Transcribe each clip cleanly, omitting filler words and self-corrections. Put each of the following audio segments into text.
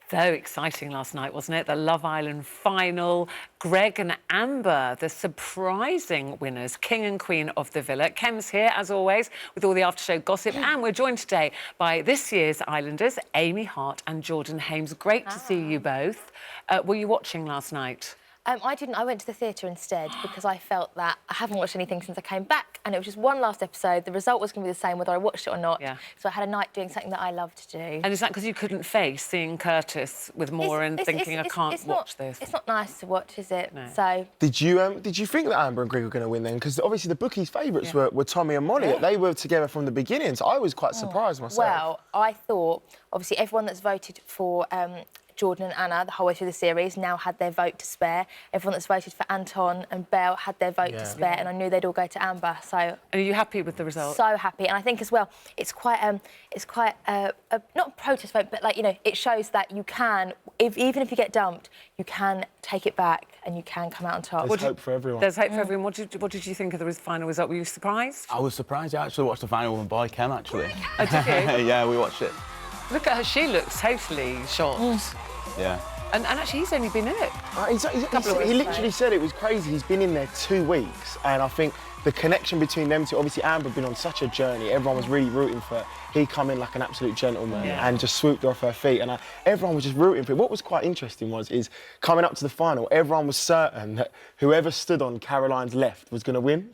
So exciting last night, wasn't it? The Love Island final. Greg and Amber, the surprising winners, king and queen of the villa. Kem's here, as always, with all the after-show gossip. And we're joined today by this year's Islanders, Amy, Hart and Jordan Hames. Great to see you both. Were you watching last night? I didn't. I went to the theatre instead because I felt that I haven't watched anything since I came back, and it was just one last episode. The result was going to be the same whether I watched it or not. Yeah. So I had a night doing something that I love to do. And is that because you couldn't face seeing Curtis with Maura and thinking, I can't watch this? It's not nice to watch, is it? No. So... Did you think that Amber and Greg were going to win then? Because obviously the bookies' favourites were Tommy and Molly. Yeah. They were together from the beginning, so I was quite surprised myself. Well, I thought, obviously, everyone that's voted for... Jordan and Anna, the whole way through the series, now had their vote to spare. Everyone that's voted for Anton and Belle had their vote to spare, and I knew they'd all go to Amber. So, and are you happy with the result? So happy, and I think as well, it's quite not a protest vote, but like, you know, it shows that you can, even if you get dumped, you can take it back and you can come out on top. There's hope for everyone. There's hope for everyone. What did you think of the final result? Were you surprised? I was surprised. I actually watched the final with my boy Kem, actually. Oh, did you? Yeah, we watched it. Look at her, she looks totally shocked. Yeah. And actually, he's only been in it. He literally said it was crazy. He's been in there 2 weeks, and I think the connection between them two, obviously Amber had been on such a journey. Everyone was really rooting for her. He come in like an absolute gentleman and just swooped her off her feet, and everyone was just rooting for him. What was quite interesting is coming up to the final, everyone was certain that whoever stood on Caroline's left was going to win.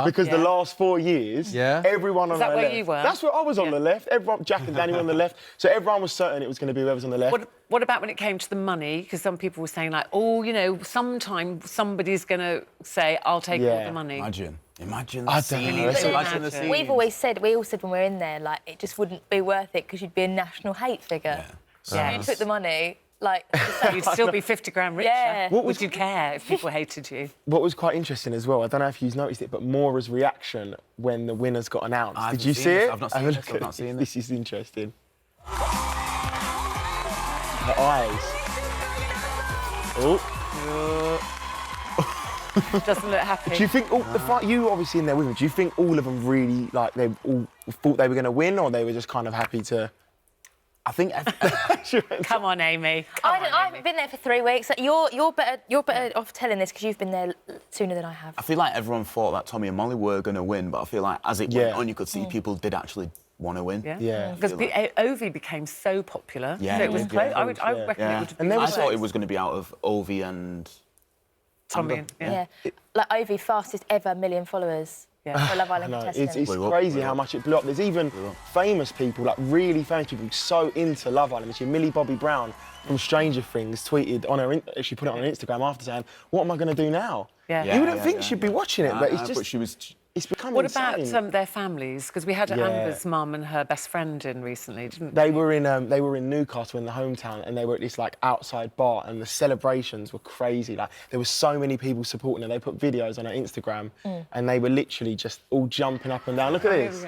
Because the last 4 years, everyone on her left... Is that where you were? That's where I was on the left. Everyone, Jack and Danny were on the left. So everyone was certain it was going to be whoever's on the left. What about when it came to the money? Because some people were saying, like, oh, you know, sometime somebody's going to say, I'll take all the money. Imagine the scene. We all said when we were in there, like, it just wouldn't be worth it because you'd be a national hate figure. Yeah. You took the money... Like, you'd still be 50 grand richer. Yeah. Would you care if people hated you? What was quite interesting as well, I don't know if you've noticed it, but Maura's reaction when the winners got announced. Did you see it? I've not seen it. I've not seen this. This is interesting. Her eyes. Doesn't look happy. Do you think you were obviously in there with them? Do you think all of them really they all thought they were going to win, or they were just kind of happy to? I think. Come on, Amy. I haven't been there for 3 weeks. You're better off telling this because you've been there sooner than I have. I feel like everyone thought that Tommy and Molly were going to win, but I feel like as it went on, you could see people did actually want to win. Yeah. Because Ovi became so popular. Yeah, so it was close. I reckon it would have been. I thought it was going to be out of Ovi and Tommy. Like Ovi, fastest ever million followers. For Love Island contestant. It's crazy how much it blew up. There's even famous people, like really famous people, so into Love Island. Millie Bobby Brown from Stranger Things tweeted on her, she put it on her Instagram after saying, "What am I going to do now?" You wouldn't think she'd be watching it, but it's just. It's becoming What insane. about their families? Because we had Amber's mum and her best friend in recently, didn't they? They were in Newcastle in the hometown, and they were at this like outside bar, and the celebrations were crazy. Like there were so many people supporting her. They put videos on her Instagram, and they were literally just all jumping up and down. Look at this.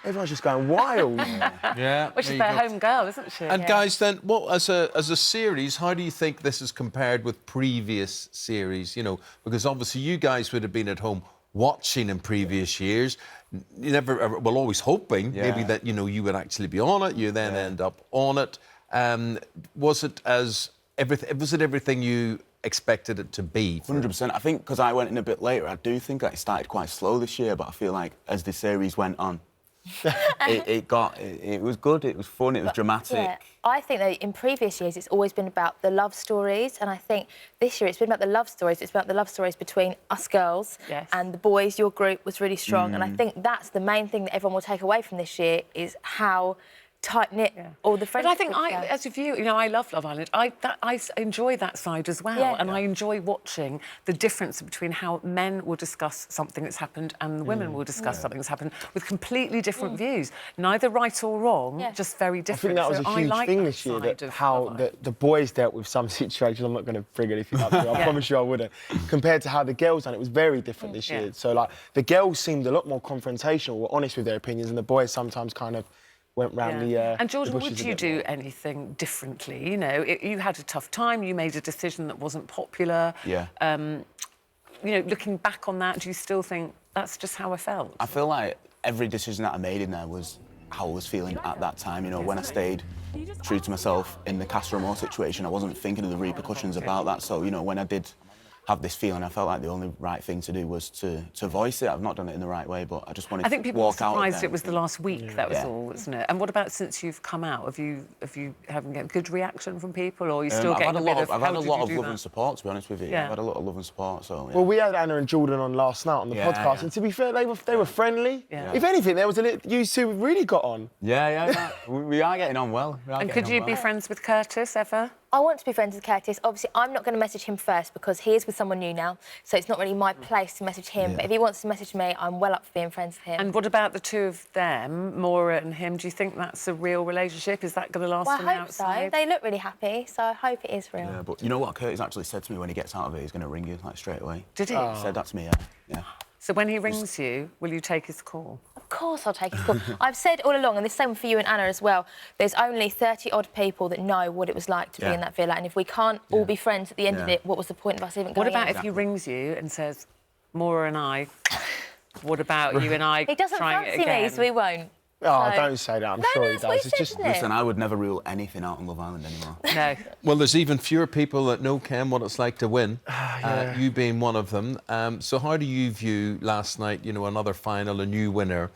Everyone's just going wild. Well, she's their home girl, isn't she? And guys, then, as a series, how do you think this is compared with previous series? You know, because obviously you guys would have been at home watching in previous years, always hoping maybe that you would actually be on it. You then end up on it. Was it everything you expected it to be? 100%. I think because I went in a bit later, I do think that it started quite slow this year. But I feel like as the series went on, it was good. It was fun. It was dramatic. Yeah. I think that in previous years it's always been about the love stories, and I think this year it's been about the love stories. It's about the love stories between us girls and the boys. Your group was really strong, and I think that's the main thing that everyone will take away from this year is how tight-knit all the friendships. But I think, as a viewer, I love Love Island. I enjoy that side as well, and I enjoy watching the difference between how men will discuss something that's happened and women will discuss something that's happened with completely different views. Neither right or wrong, just very different. I think that was a huge thing this year, that how the boys dealt with some situations. I'm not going to bring anything up here, I promise you I wouldn't. Compared to how the girls done it was very different this year. So, like, the girls seemed a lot more confrontational, were honest with their opinions, and the boys sometimes kind of went round the And Jordan, would you do anything differently? You had a tough time. You made a decision that wasn't popular. Looking back on that, do you still think that's just how I felt? I feel like every decision that I made in there how I was feeling at that time. You know, when I stayed true to myself in the Castro Moore situation, I wasn't thinking of the repercussions about that. So, you know, when I did have this feeling, I felt like the only right thing to do was to voice it. I've not done it in the right way, but I just wanted I think to people were walk out. surprised it was the last week. That was all, wasn't it? And what about since you've come out? Have you having a good reaction from people, or are you still getting a bit of? I've had a lot of love and support, to be honest with you. Yeah. I've had a lot of love and support. So. Yeah. Well, we had Anna and Jordan on last night on the podcast, and to be fair, they were friendly. Yeah. If anything, there was you two really got on. Yeah. we are getting on well. And could you be friends with Curtis ever? I want to be friends with Curtis. Obviously, I'm not going to message him first because he is with someone new now, so it's not really my place to message him. But if he wants to message me, I'm well up for being friends with him. And what about the two of them, Maura and him? Do you think that's a real relationship? Is that going to last Well, from the I hope outside? so. They look really happy, so I hope it is real. Yeah, but you know what Curtis actually said to me when he gets out of it? He's going to ring you, like, straight away. Did he? He said that to me, yeah. So when he rings you, will you take his call? Of course I'll take his call. I've said all along, and the same for you and Anna as well, there's only 30-odd people that know what it was like to be in that villa, and if we can't all be friends at the end of it, what was the point of us even going What about in? if he rings you and says, Maura and I, what about you and I He doesn't trying it fancy again? me, so he won't. Oh, So- don't say that. I'm No, sure no, he that's what does. he It's said, just. isn't it? Listen, I would never rule anything out on Love Island anymore. No. Well, there's even fewer people that know, Ken, what it's like to win, you being one of them. So how do you view last night, you know, another final, a new winner?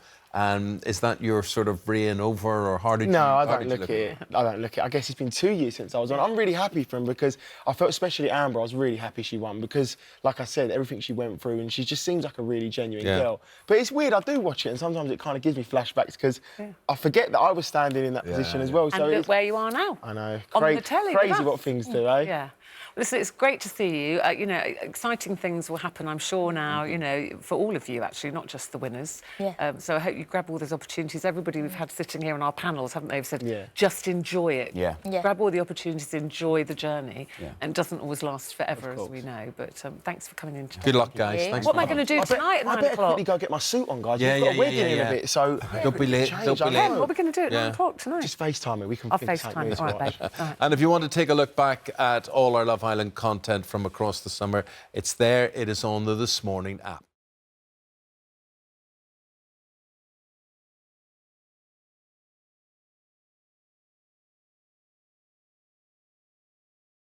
Is that your sort of reign over, or how did you... No, I how don't did you look at it. I don't look at it. I guess it's been 2 years since I was on. I'm really happy for him because I felt, especially Amber, I was really happy she won because, like I said, everything she went through, and she just seems like a really genuine girl. But it's weird, I do watch it, and sometimes it kind of gives me flashbacks because I forget that I was standing in that position as well. So And look where you are now. I know. On the telly with Crazy us. what things do, eh? Yeah. Listen, it's great to see you. You know, exciting things will happen, I'm sure, now, you know, for all of you, actually, not just the winners. Yeah. So I hope you grab all those opportunities. Everybody we've had sitting here on our panels, haven't they, have said, just enjoy it. Yeah. Grab all the opportunities, enjoy the journey. Yeah. And it doesn't always last forever, as we know. But thanks for coming in today. Good luck, guys. Thanks What for am I going to do tonight at 9 I better o'clock? quickly go get my suit on, guys. Yeah, We've got a wedding in yeah. a bit, so... Don't be late, don't be late. What are we going to do at 9 o'clock tonight? Just FaceTime me. We can I'll think something FaceTime. as All well. right, babe. All right. And if you want to take a look back at all our Love Island content from across the summer, it's there. It is on the This Morning app.